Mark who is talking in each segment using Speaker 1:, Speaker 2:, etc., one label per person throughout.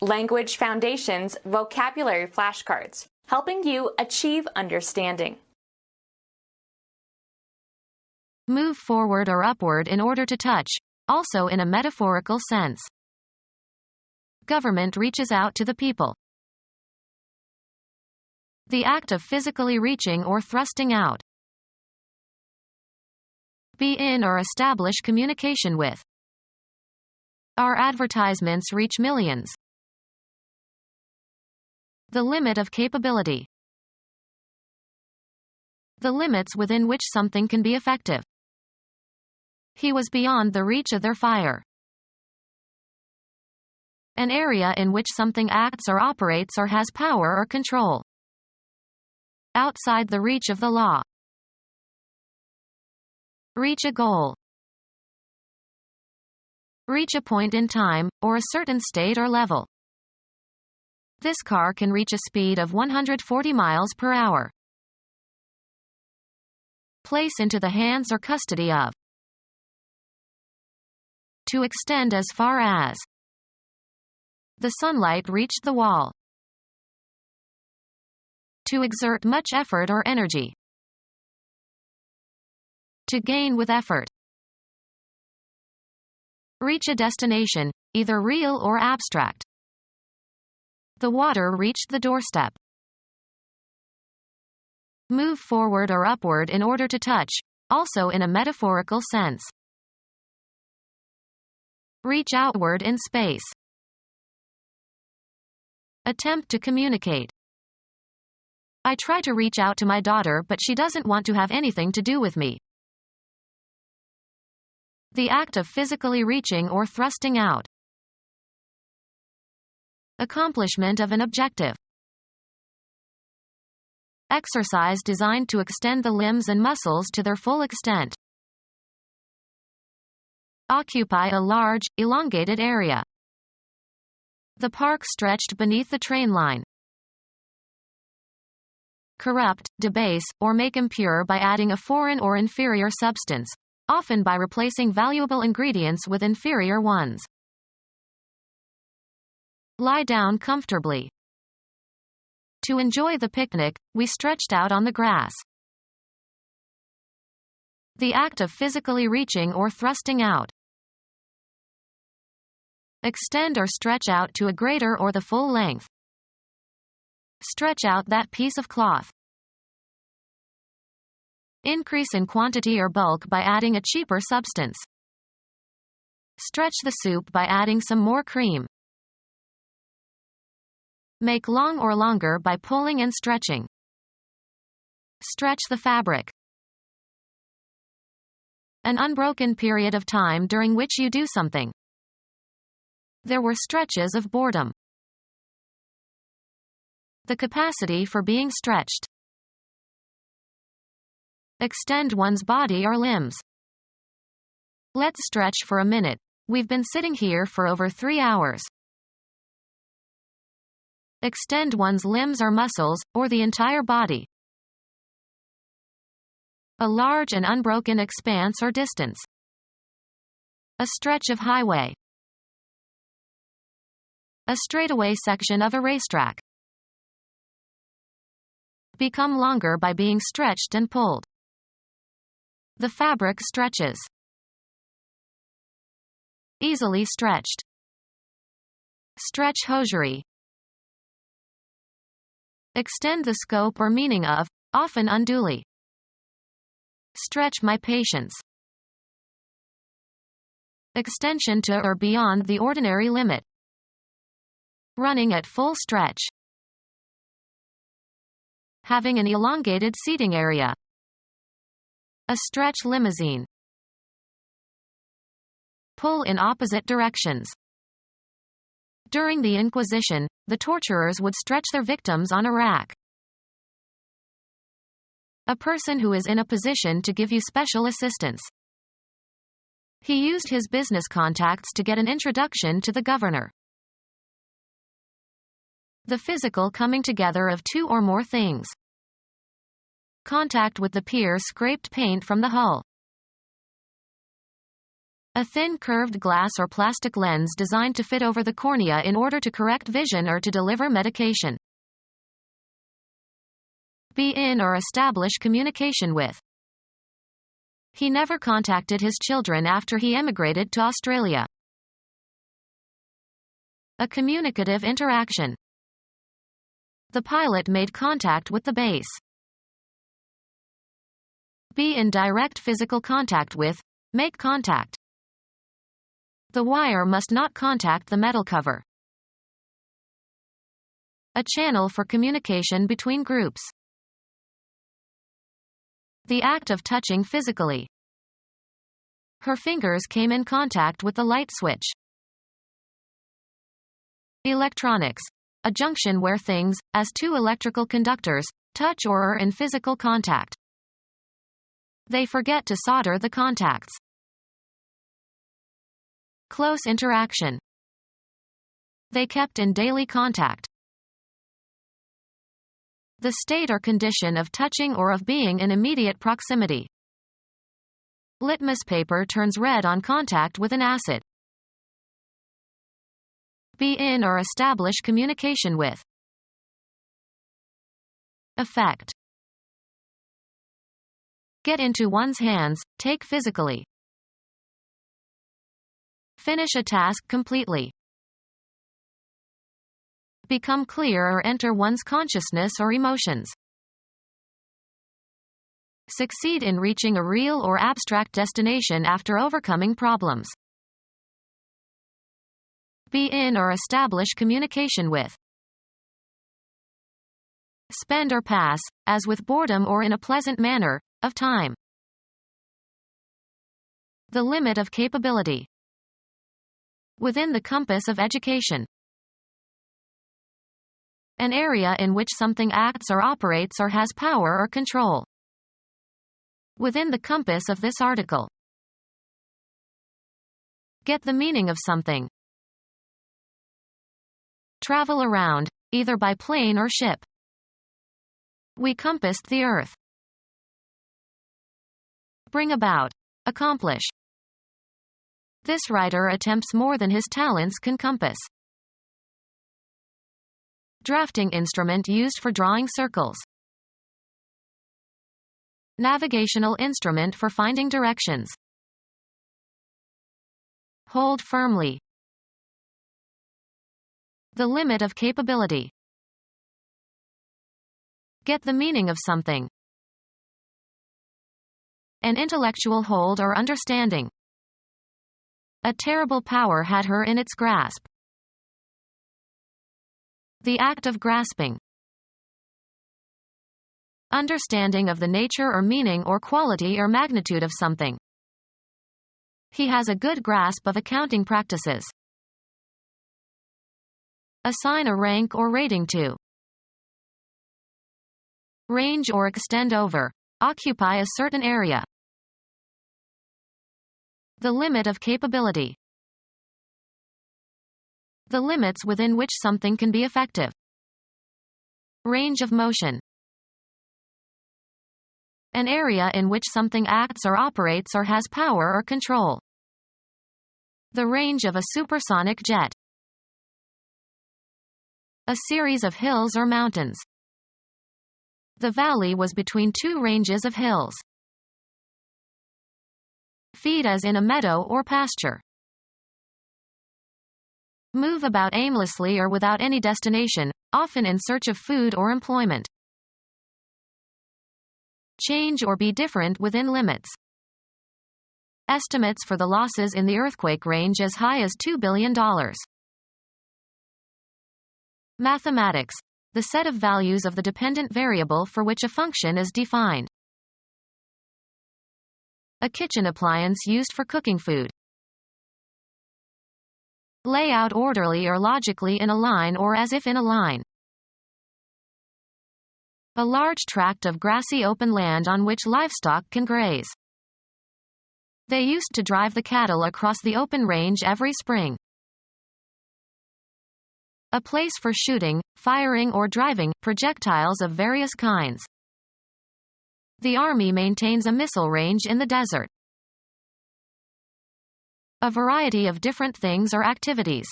Speaker 1: Language Foundations Vocabulary Flashcards, helping you achieve understanding.
Speaker 2: Move forward or upward in order to touch, also in a metaphorical sense. Government reaches out to the people. The act of physically reaching or thrusting out. Be in or establish communication with. Our advertisements reach millions. The limit of capability. The limits within which something can be effective. He was beyond the reach of their fire. An area in which something acts or operates or has power or control. Outside the reach of the law. Reach a goal. Reach a point in time, or a certain state or level. This car can reach a speed of 140 miles per hour. Place into the hands or custody of. To extend as far as. The sunlight reached the wall. To exert much effort or energy. To gain with effort. Reach a destination, either real or abstract. The water reached the doorstep. Move forward or upward in order to touch, also in a metaphorical sense. Reach outward in space. Attempt to communicate. I try to reach out to my daughter, but she doesn't want to have anything to do with me. The act of physically reaching or thrusting out. Accomplishment of an objective. Exercise designed to extend the limbs and muscles to their full extent. Occupy a large, elongated area. The park stretched beneath the train line. Corrupt, debase, or make impure by adding a foreign or inferior substance, often by replacing valuable ingredients with inferior ones. Lie down comfortably. To enjoy the picnic, we stretched out on the grass. The act of physically reaching or thrusting out. Extend or stretch out to a greater or the full length. Stretch out that piece of cloth. Increase in quantity or bulk by adding a cheaper substance. Stretch the soup by adding some more cream. Make long or longer by pulling and stretching. Stretch the fabric. An unbroken period of time during which you do something. There were stretches of boredom. The capacity for being stretched. Extend one's body or limbs. Let's stretch for a minute. We've been sitting here for over 3 hours. Extend one's limbs or muscles, or the entire body. A large and unbroken expanse or distance. A stretch of highway. A straightaway section of a racetrack. Become longer by being stretched and pulled. The fabric stretches. Easily stretched. Stretch hosiery. Extend the scope or meaning of, often unduly. Stretch my patience. Extension to or beyond the ordinary limit. Running at full stretch. Having an elongated seating area. A stretch limousine. Pull in opposite directions. During the Inquisition, the torturers would stretch their victims on a rack. A person who is in a position to give you special assistance. He used his business contacts to get an introduction to the governor. The physical coming together of two or more things. Contact with the pier scraped paint from the hull. A thin curved glass or plastic lens designed to fit over the cornea in order to correct vision or to deliver medication. Be in or establish communication with. He never contacted his children after he emigrated to Australia. A communicative interaction. The pilot made contact with the base. Be in direct physical contact with. Make contact. The wire must not contact the metal cover. A channel for communication between groups. The act of touching physically. Her fingers came in contact with the light switch. Electronics. A junction where things, as two electrical conductors, touch or are in physical contact. They forget to solder the contacts. Close interaction. They kept in daily contact. The state or condition of touching or of being in immediate proximity. Litmus paper turns red on contact with an acid. Be in or establish communication with. Effect. Get into one's hands, take physically. Finish a task completely. Become clear or enter one's consciousness or emotions. Succeed in reaching a real or abstract destination after overcoming problems. Be in or establish communication with. Spend or pass, as with boredom or in a pleasant manner, of time. The limit of capability. Within the compass of education. An area in which something acts or operates or has power or control. Within the compass of this article. Get the meaning of something. Travel around, either by plane or ship. We compassed the earth. Bring about. Accomplish. This writer attempts more than his talents can compass. Drafting instrument used for drawing circles. Navigational instrument for finding directions. Hold firmly. The limit of capability. Get the meaning of something. An intellectual hold or understanding. A terrible power had her in its grasp. The act of grasping. Understanding of the nature or meaning or quality or magnitude of something. He has a good grasp of accounting practices. Assign a rank or rating to. Range or extend over. Occupy a certain area. The limit of capability. The limits within which something can be effective. Range of motion. An area in which something acts or operates or has power or control. The range of a supersonic jet. A series of hills or mountains. The valley was between two ranges of hills. Feed as in a meadow or pasture. Move about aimlessly or without any destination, often in search of food or employment. Change or be different within limits. Estimates for the losses in the earthquake range as high as $2 billion. Mathematics. The set of values of the dependent variable for which a function is defined. A kitchen appliance used for cooking food. Lay out orderly or logically in a line or as if in a line. A large tract of grassy open land on which livestock can graze. They used to drive the cattle across the open range every spring. A place for shooting, firing or driving projectiles of various kinds. The Army maintains a missile range in the desert. A variety of different things or activities.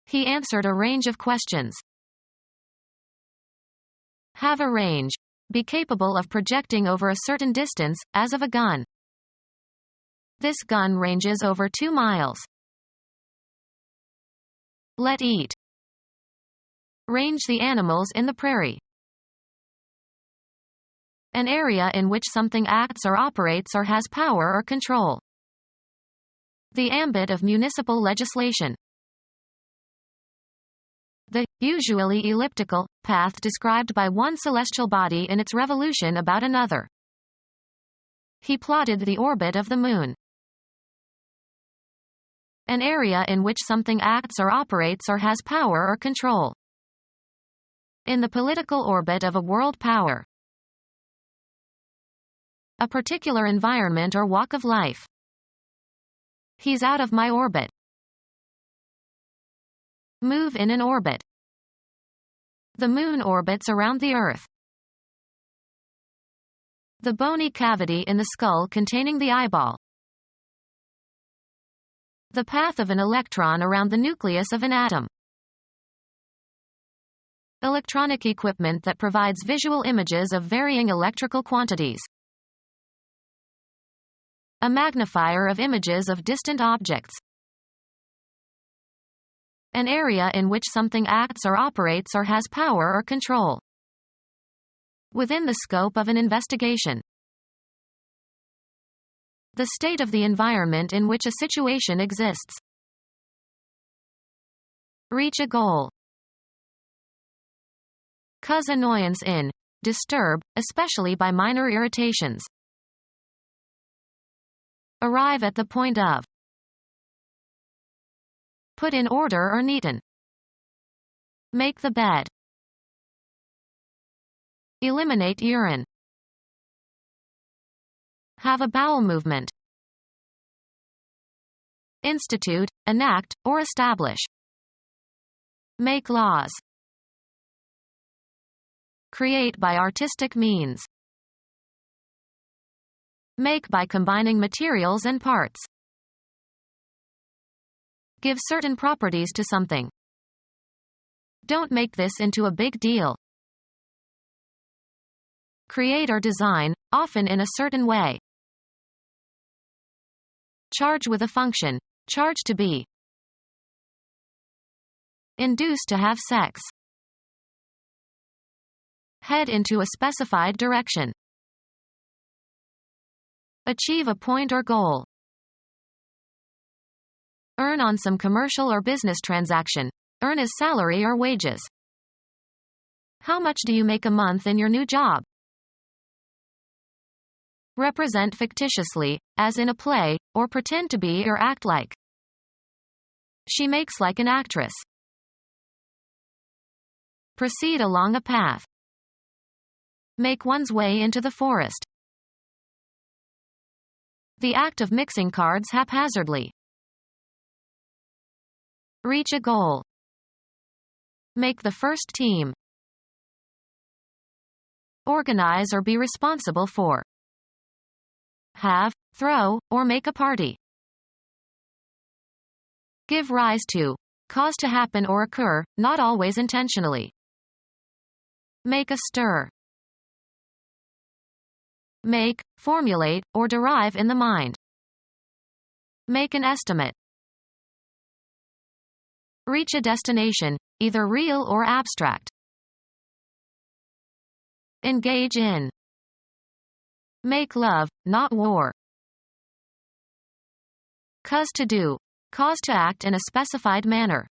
Speaker 2: He answered a range of questions. Have a range. Be capable of projecting over a certain distance, as of a gun. This gun ranges over 2 miles. Let eat. Range the animals in the prairie. An area in which something acts or operates or has power or control. The ambit of municipal legislation. The, usually elliptical, path described by one celestial body in its revolution about another. He plotted the orbit of the moon. An area in which something acts or operates or has power or control. In the political orbit of a world power. A particular environment or walk of life. He's out of my orbit. Move in an orbit. The moon orbits around the Earth. The bony cavity in the skull containing the eyeball. The path of an electron around the nucleus of an atom. Electronic equipment that provides visual images of varying electrical quantities. A magnifier of images of distant objects. An area in which something acts or operates or has power or control. Within the scope of an investigation. The state of the environment in which a situation exists. Reach a goal. Cause annoyance in. Disturb, especially by minor irritations. Arrive at the point of. Put in order or neaten. Make the bed. Eliminate urine. Have a bowel movement. Institute, enact, or establish. Make laws. Create by artistic means. Make by combining materials and parts. Give certain properties to something. Don't make this into a big deal. Create or design, often in a certain way. Charge with a function. Charge to be. Induce to have sex. Head into a specified direction. Achieve a point or goal. Earn on some commercial or business transaction. Earn as salary or wages. How much do you make a month in your new job? Represent fictitiously, as in a play, or pretend to be or act like. She makes like an actress. Proceed along a path. Make one's way into the forest. The act of mixing cards haphazardly. Reach a goal. Make the first team. Organize or be responsible for. Have, throw, or make a party. Give rise to. Cause to happen or occur, not always intentionally. Make a stir. Make, formulate, or derive in the mind. Make an estimate. Reach a destination, either real or abstract. Engage in. Make love, not war. Cause to do. Cause to act in a specified manner.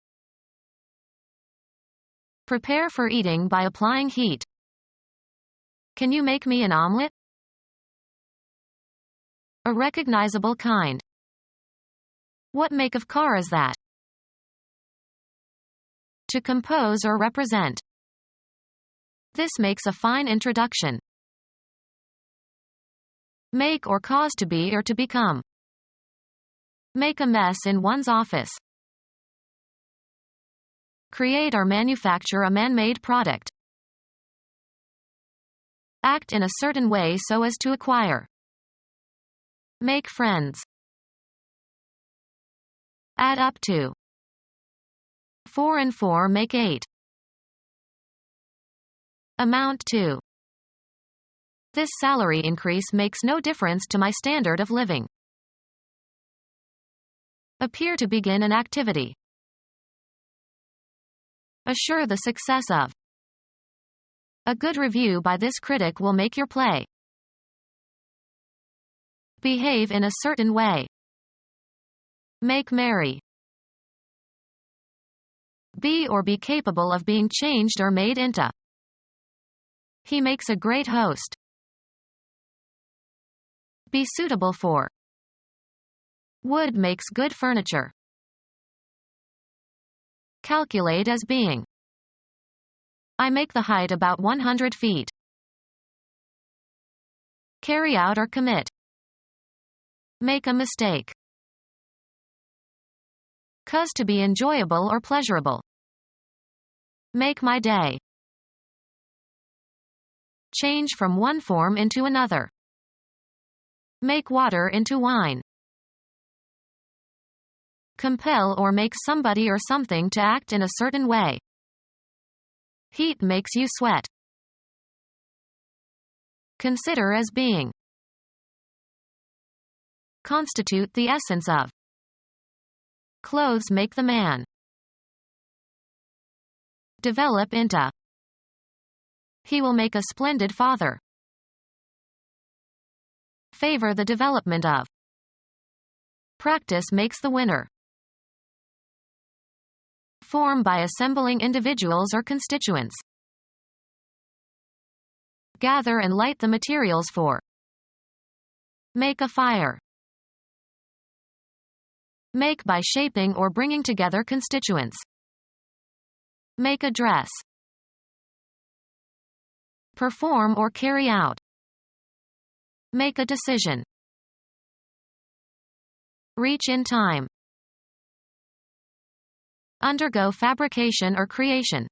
Speaker 2: Prepare for eating by applying heat. Can you make me an omelet? A recognizable kind. What make of car is that? To compose or represent. This makes a fine introduction. Make or cause to be or to become. Make a mess in one's office. Create or manufacture a man-made product. Act in a certain way so as to acquire. Make friends. Add up to. 4 and 4 make 8. Amount to. This salary increase makes no difference to my standard of living. Appear to begin an activity. Assure the success of. A good review by this critic will make your play. Behave in a certain way. Make merry. Be or be capable of being changed or made into. He makes a great host. Be suitable for. Wood makes good furniture. Calculate as being. I make the height about 100 feet. Carry out or commit. Make a mistake. Cause to be enjoyable or pleasurable. Make my day. Change from one form into another. Make water into wine. Compel or make somebody or something to act in a certain way. Heat makes you sweat. Consider as being. Constitute the essence of. Clothes make the man. Develop into. He will make a splendid father. Favor the development of. Practice makes the winner. Form by assembling individuals or constituents. Gather and light the materials for. Make a fire. Make by shaping or bringing together constituents. Make a dress. Perform or carry out. Make a decision. Reach in time. Undergo fabrication or creation.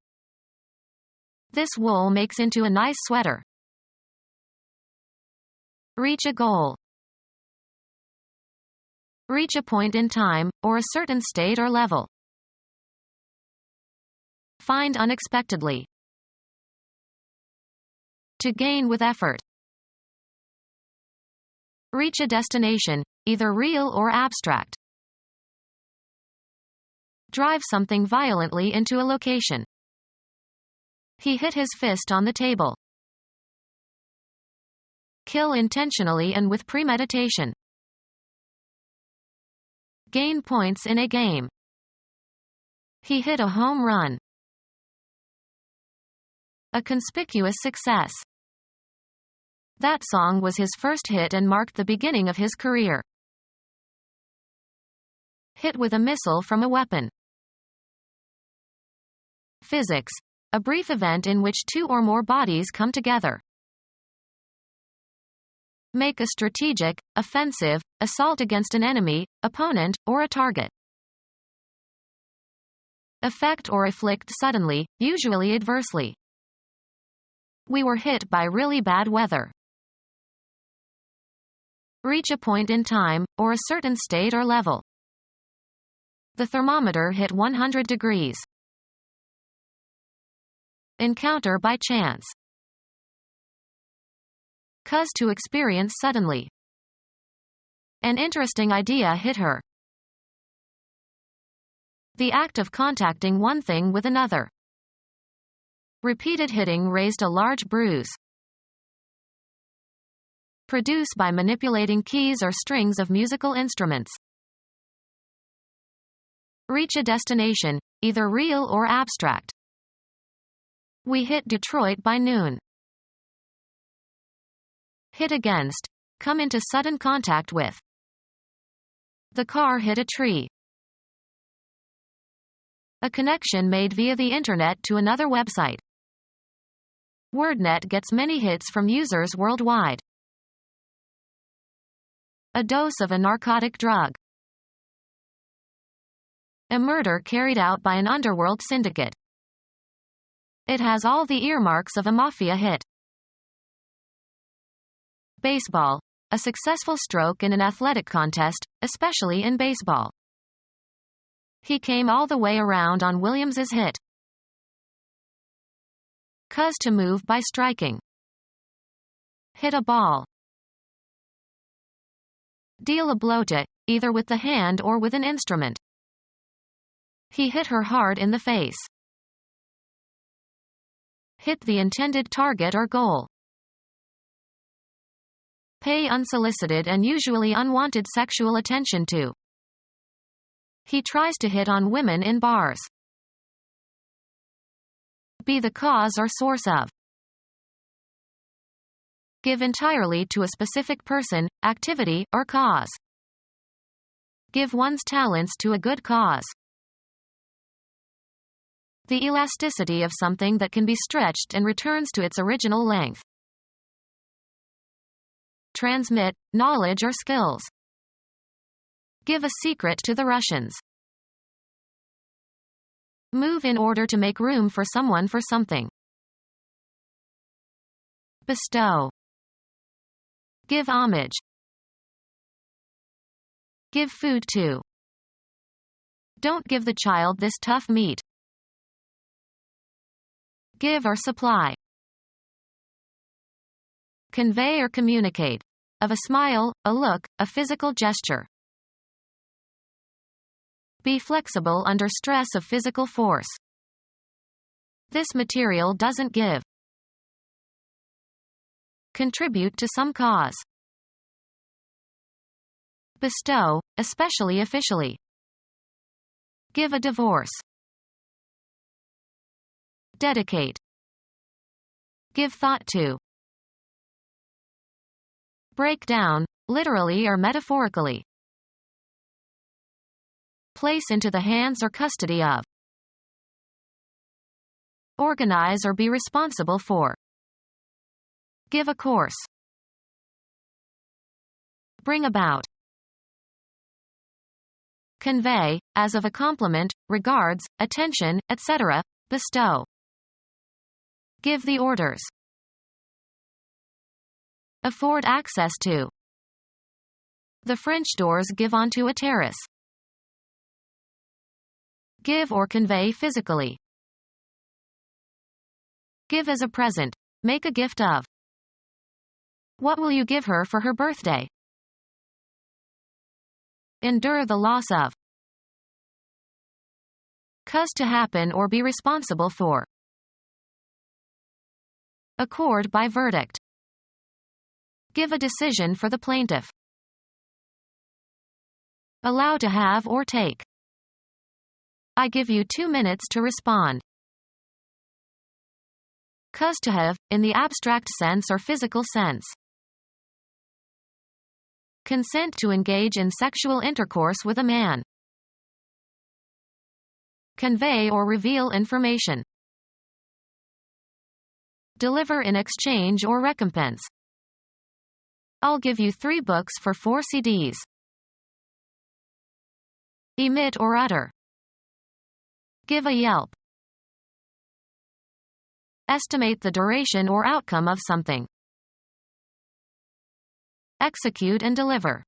Speaker 2: This wool makes into a nice sweater. Reach a goal. Reach a point in time, or a certain state or level. Find unexpectedly. To gain with effort. Reach a destination, either real or abstract. Drive something violently into a location. He hit his fist on the table. Kill intentionally and with premeditation. Gain points in a game. He hit a home run. A conspicuous success. That song was his first hit and marked the beginning of his career. Hit with a missile from a weapon. Physics. A brief event in which two or more bodies come together. Make a strategic, offensive, assault against an enemy, opponent, or a target. Affect or afflict suddenly, usually adversely. We were hit by really bad weather. Reach a point in time, or a certain state or level. The thermometer hit 100 degrees. Encounter by chance. Cause to experience suddenly. An interesting idea hit her. The act of contacting one thing with another. Repeated hitting raised a large bruise. Produce by manipulating keys or strings of musical instruments. Reach a destination, either real or abstract. We hit Detroit by noon. Hit against. Come into sudden contact with. The car hit a tree. A connection made via the internet to another website. WordNet gets many hits from users worldwide. A dose of a narcotic drug. A murder carried out by an underworld syndicate. It has all the earmarks of a mafia hit. Baseball. A successful stroke in an athletic contest, especially in baseball. He came all the way around on Williams's hit. Cause to move by striking. Hit a ball. Deal a blow to, either with the hand or with an instrument. He hit her hard in the face. Hit the intended target or goal. Pay unsolicited and usually unwanted sexual attention to. He tries to hit on women in bars. Be the cause or source of. Give entirely to a specific person, activity, or cause. Give one's talents to a good cause. The elasticity of something that can be stretched and returns to its original length. Transmit, knowledge or skills. Give a secret to the Russians. Move in order to make room for someone for something. Bestow. Give homage. Give food to. Don't give the child this tough meat. Give or supply. Convey or communicate. Of a smile, a look, a physical gesture. Be flexible under stress of physical force. This material doesn't give. Contribute to some cause. Bestow, especially officially. Give a divorce. Dedicate. Give thought to. Break down, literally or metaphorically. Place into the hands or custody of. Organize or be responsible for. Give a course. Bring about. Convey, as of a compliment, regards, attention, etc., bestow. Give the orders. Afford access to. The French doors give onto a terrace. Give or convey physically. Give as a present. Make a gift of. What will you give her for her birthday? Endure the loss of. Cause to happen or be responsible for. Accord by verdict. Give a decision for the plaintiff. Allow to have or take. I give you 2 minutes to respond. Cause to have, in the abstract sense or physical sense. Consent to engage in sexual intercourse with a man. Convey or reveal information. Deliver in exchange or recompense. I'll give you 3 books for 4 CDs. Emit or utter. Give a yelp. Estimate the duration or outcome of something. Execute and deliver.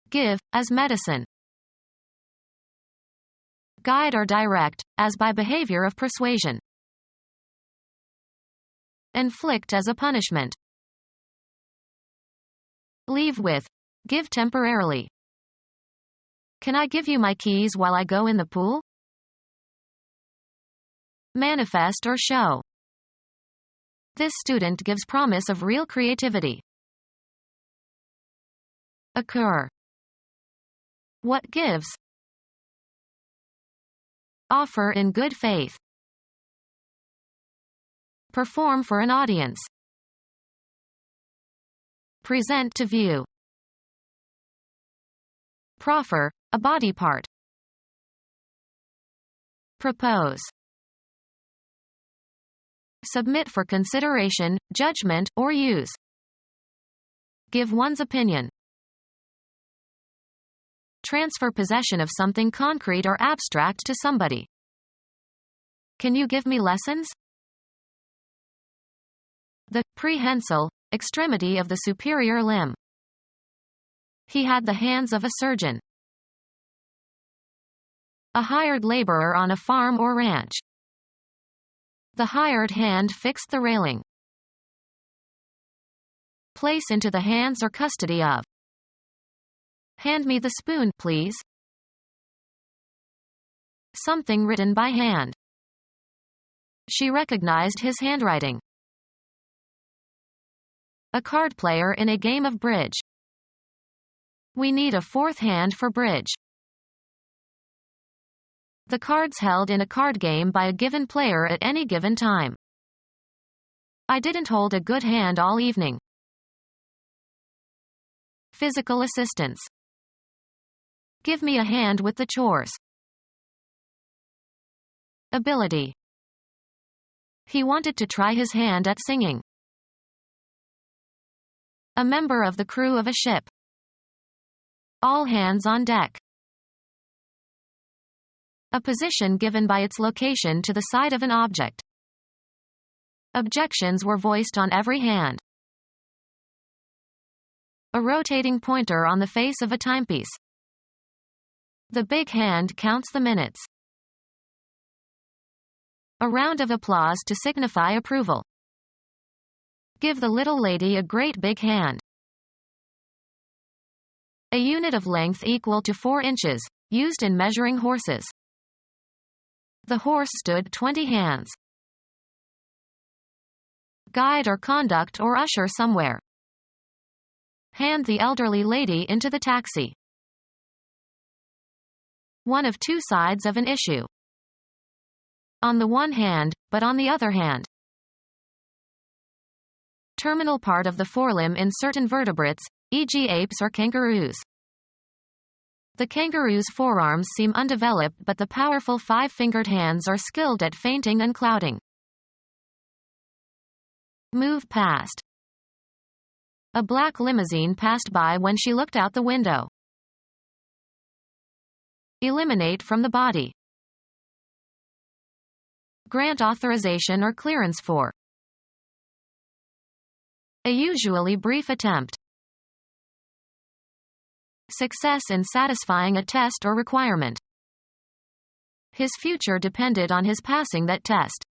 Speaker 2: Give, as medicine. Guide or direct, as by behavior of persuasion. Inflict as a punishment. Leave with. Give temporarily. Can I give you my keys while I go in the pool? Manifest or show. This student gives promise of real creativity. Occur. What gives? Offer in good faith. Perform for an audience. Present to view. Proffer, a body part. Propose. Submit for consideration, judgment, or use. Give one's opinion. Transfer possession of something concrete or abstract to somebody. Can you give me lessons? The prehensile extremity of the superior limb. He had the hands of a surgeon. A hired laborer on a farm or ranch. The hired hand fixed the railing. Place into the hands or custody of. Hand me the spoon, please. Something written by hand. She recognized his handwriting. A card player in a game of bridge. We need a fourth hand for bridge. The cards held in a card game by a given player at any given time. I didn't hold a good hand all evening. Physical assistance. Give me a hand with the chores. Ability. He wanted to try his hand at singing. A member of the crew of a ship. All hands on deck. A position given by its location to the side of an object. Objections were voiced on every hand. A rotating pointer on the face of a timepiece. The big hand counts the minutes. A round of applause to signify approval. Give the little lady a great big hand. A unit of length equal to 4 inches, used in measuring horses. The horse stood 20 hands. Guide or conduct or usher somewhere. Hand the elderly lady into the taxi. One of two sides of an issue. On the one hand, but on the other hand. Terminal part of the forelimb in certain vertebrates, e.g. apes or kangaroos. The kangaroo's forearms seem undeveloped, but the powerful 5-fingered hands are skilled at feinting and clouting. Move past. A black limousine passed by when she looked out the window. Eliminate from the body. Grant authorization or clearance for. A usually brief attempt. Success in satisfying a test or requirement. His future depended on his passing that test.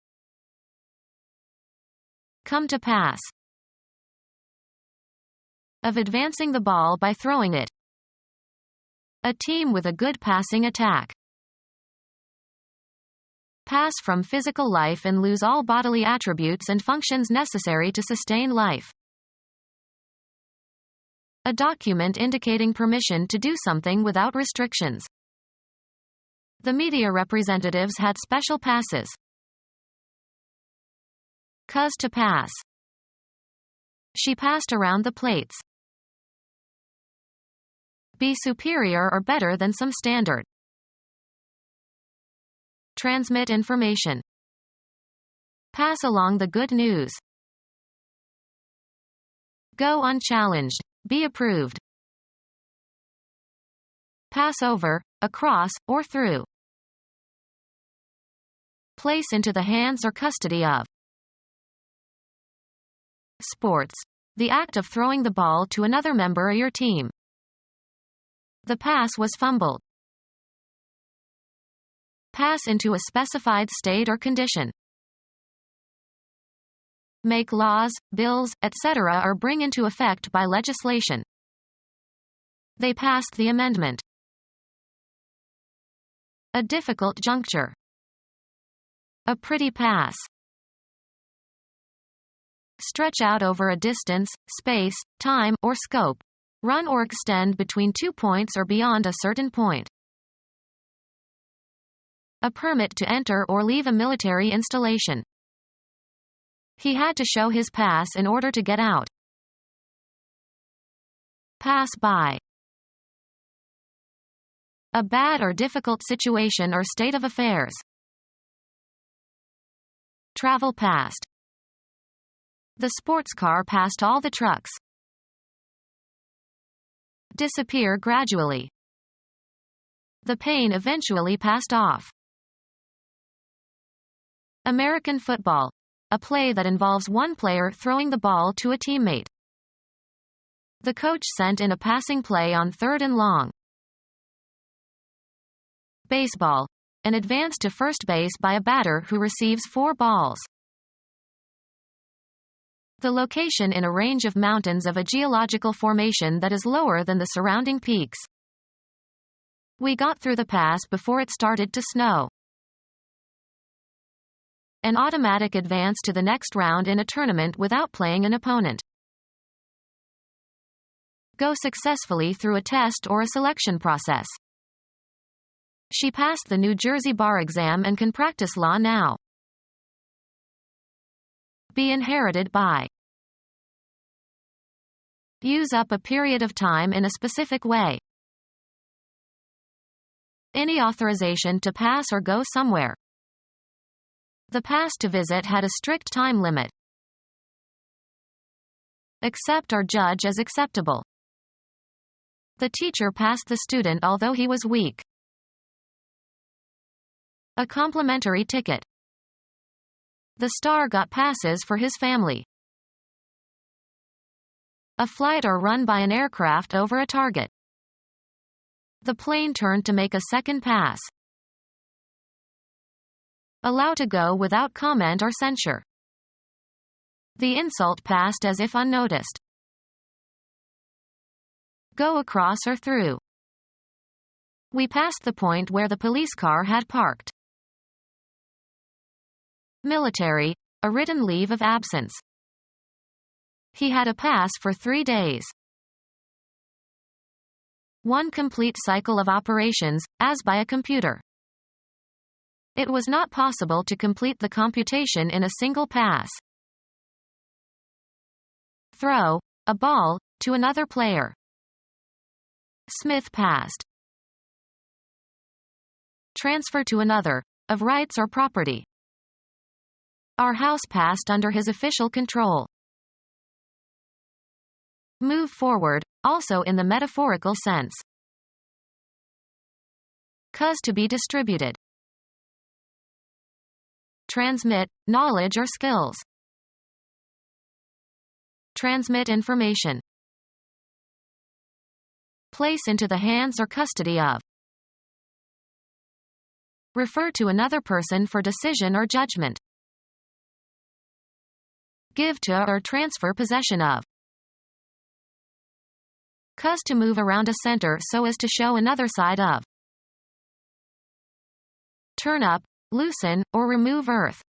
Speaker 2: Come to pass. Of advancing the ball by throwing it. A team with a good passing attack. Pass from physical life and lose all bodily attributes and functions necessary to sustain life. A document indicating permission to do something without restrictions. The media representatives had special passes. Cuz to pass. She passed around the plates. Be superior or better than some standard. Transmit information. Pass along the good news. Go unchallenged. Be approved. Pass over, across, or through. Place into the hands or custody of. Sports. The act of throwing the ball to another member of your team. The pass was fumbled. Pass into a specified state or condition. Make laws, bills, etc. or bring into effect by legislation. They passed the amendment. A difficult juncture. A pretty pass. Stretch out over a distance, space, time, or scope. Run or extend between 2 points or beyond a certain point. A permit to enter or leave a military installation. He had to show his pass in order to get out. Pass by. A bad or difficult situation or state of affairs. Travel past. The sports car passed all the trucks. Disappear gradually. The pain eventually passed off. American football. A play that involves one player throwing the ball to a teammate. The coach sent in a passing play on 3rd and long. Baseball. An advance to first base by a batter who receives 4 balls. The location in a range of mountains of a geological formation that is lower than the surrounding peaks. We got through the pass before it started to snow. An automatic advance to the next round in a tournament without playing an opponent. Go successfully through a test or a selection process. She passed the New Jersey bar exam and can practice law now. Be inherited by. Use up a period of time in a specific way. Any authorization to pass or go somewhere. The pass to visit had a strict time limit. Accept or judge as acceptable. The teacher passed the student although he was weak. A complimentary ticket. The star got passes for his family. A flight or run by an aircraft over a target. The plane turned to make a second pass. Allow to go without comment or censure. The insult passed as if unnoticed. Go across or through. We passed the point where the police car had parked. Military, a written leave of absence. He had a pass for 3 days. One complete cycle of operations, as by a computer. It was not possible to complete the computation in a single pass. Throw, a ball, to another player. Smith passed. Transfer to another, of rights or property. Our house passed under his official control. Move forward, also in the metaphorical sense. Cause to be distributed. Transmit, knowledge or skills. Transmit information. Place into the hands or custody of. Refer to another person for decision or judgment. Give to or transfer possession of. Cause to move around a center so as to show another side of. Turn up, loosen, or remove earth.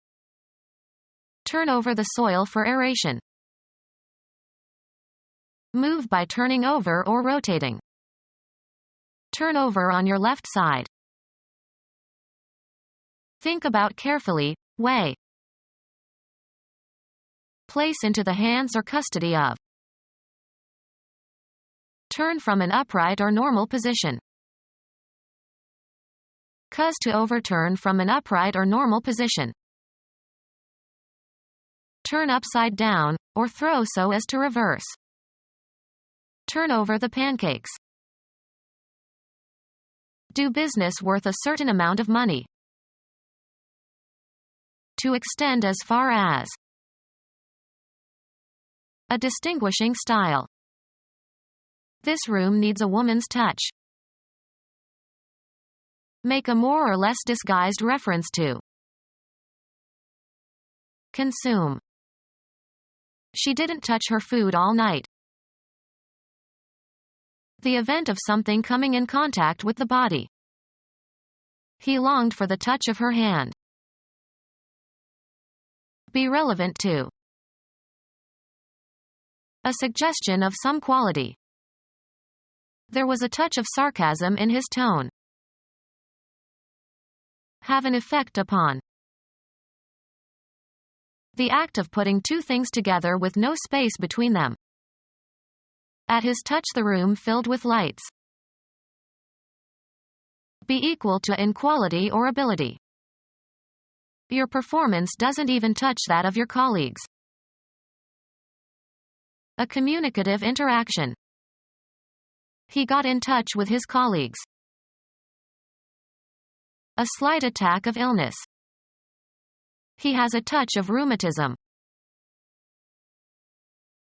Speaker 2: Turn over the soil for aeration. Move by turning over or rotating. Turn over on your left side. Think about carefully, weigh. Place into the hands or custody of. Turn from an upright or normal position. Cause to overturn from an upright or normal position. Turn upside down, or throw so as to reverse. Turn over the pancakes. Do business worth a certain amount of money. To extend as far as. A distinguishing style. This room needs a woman's touch. Make a more or less disguised reference to. Consume. She didn't touch her food all night. The event of something coming in contact with the body. He longed for the touch of her hand. Be relevant to. A suggestion of some quality. There was a touch of sarcasm in his tone. Have an effect upon. The act of putting two things together with no space between them. At his touch the room filled with lights. Be equal to in quality or ability. Your performance doesn't even touch that of your colleagues. A communicative interaction. He got in touch with his colleagues. A slight attack of illness. He has a touch of rheumatism.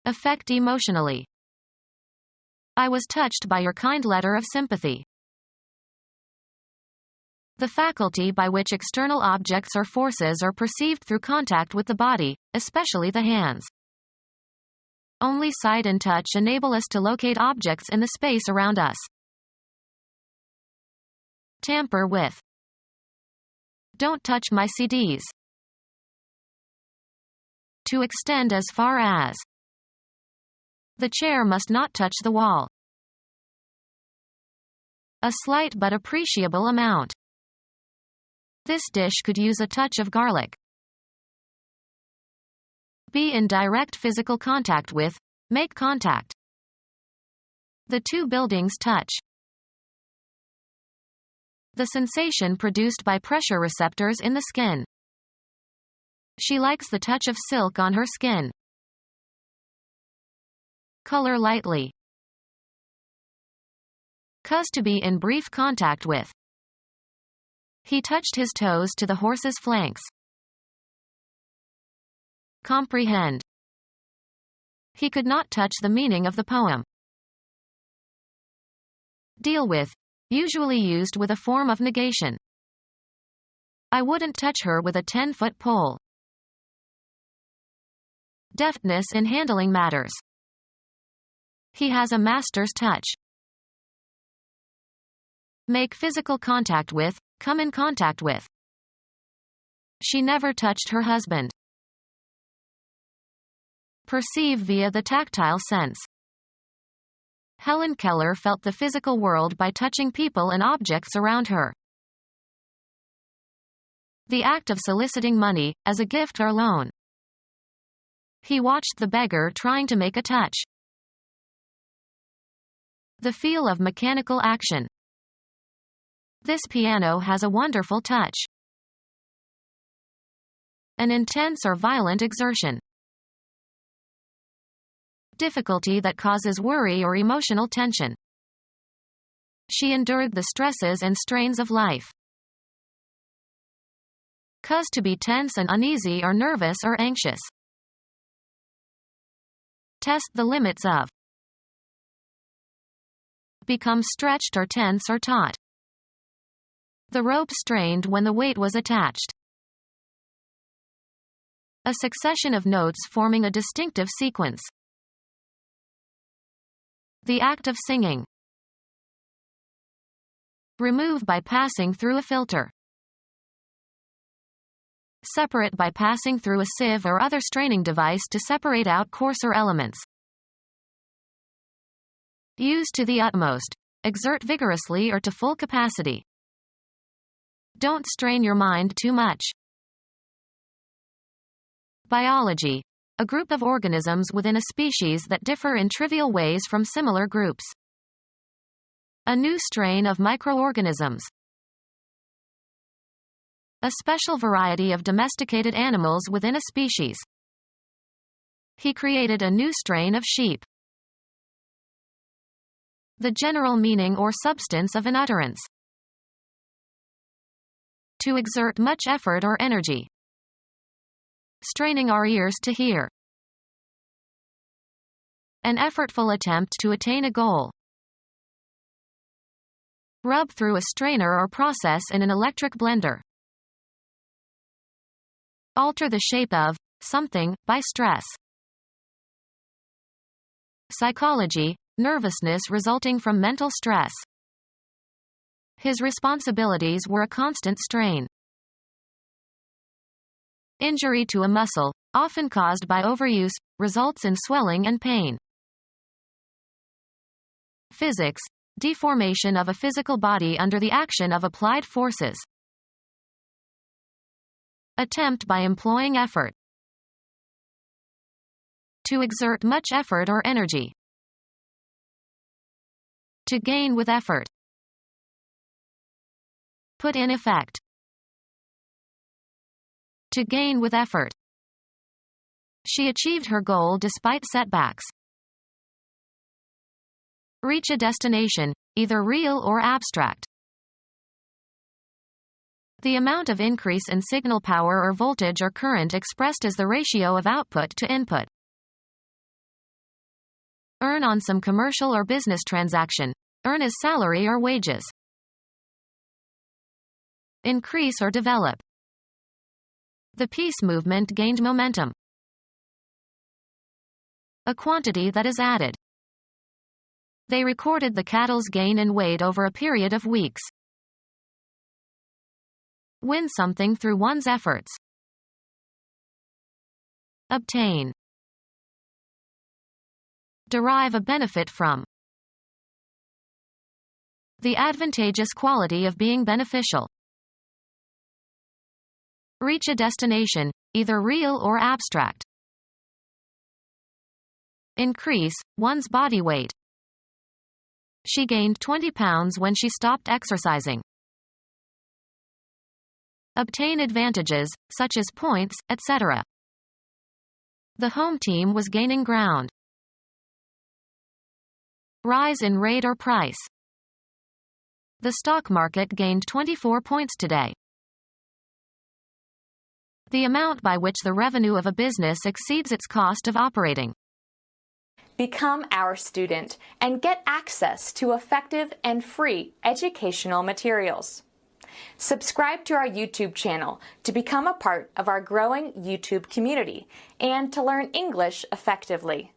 Speaker 2: Affect emotionally. I was touched by your kind letter of sympathy. The faculty by which external objects or forces are perceived through contact with the body, especially the hands. Only sight and touch enable us to locate objects in the space around us. Tamper with. Don't touch my CDs. To extend as far as. The chair must not touch the wall. A slight but appreciable amount. This dish could use a touch of garlic. Be in direct physical contact with. Make contact. The two buildings touch. The sensation produced by pressure receptors in the skin. She likes the touch of silk on her skin. Color lightly. Cause to be in brief contact with. He touched his toes to the horse's flanks. Comprehend. He could not touch the meaning of the poem. Deal with. Usually used with a form of negation. I wouldn't touch her with a 10-foot pole. Deftness in handling matters. He has a master's touch. Make physical contact with. Come in contact with. She never touched her husband. Perceive via the tactile sense. Helen Keller felt the physical world by touching people and objects around her. The act of soliciting money, as a gift or loan. He watched the beggar trying to make a touch. The feel of mechanical action. This piano has a wonderful touch. An intense or violent exertion. Difficulty that causes worry or emotional tension. She endured the stresses and strains of life. Cause to be tense and uneasy or nervous or anxious. Test the limits of. Become stretched or tense or taut. The rope strained when the weight was attached. A succession of notes forming a distinctive sequence. The act of singing. Remove by passing through a filter. Separate by passing through a sieve or other straining device to separate out coarser elements. Use to the utmost. Exert vigorously or to full capacity. Don't strain your mind too much. Biology. A group of organisms within a species that differ in trivial ways from similar groups. A new strain of microorganisms. A special variety of domesticated animals within a species. He created a new strain of sheep. The general meaning or substance of an utterance. To exert much effort or energy. Straining our ears to hear. An effortful attempt to attain a goal. Rub through a strainer or process in an electric blender. Alter the shape of something by stress. Psychology, nervousness resulting from mental stress. His responsibilities were a constant strain. Injury to a muscle, often caused by overuse, results in swelling and pain. Physics, deformation of a physical body under the action of applied forces. Attempt by employing effort. To exert much effort or energy. To gain with effort. Put in effect. To gain with effort. She achieved her goal despite setbacks. Reach a destination, either real or abstract. The amount of increase in signal power or voltage or current expressed as the ratio of output to input. Earn on some commercial or business transaction. Earn as salary or wages. increase or develop. The peace movement gained momentum. A quantity that is added. They recorded the cattle's gain in weight over a period of weeks. Win something through one's efforts. Obtain. Derive a benefit from. The advantageous quality of being beneficial. Reach a destination, either real or abstract. Increase one's body weight. She gained 20 pounds when she stopped exercising. Obtain advantages, such as points, etc. The home team was gaining ground. Rise in rate or price. The stock market gained 24 points today. The amount by which the revenue of a business exceeds its cost of operating.
Speaker 1: Become our student and get access to effective and free educational materials. Subscribe to our YouTube channel to become a part of our growing YouTube community and to learn English effectively.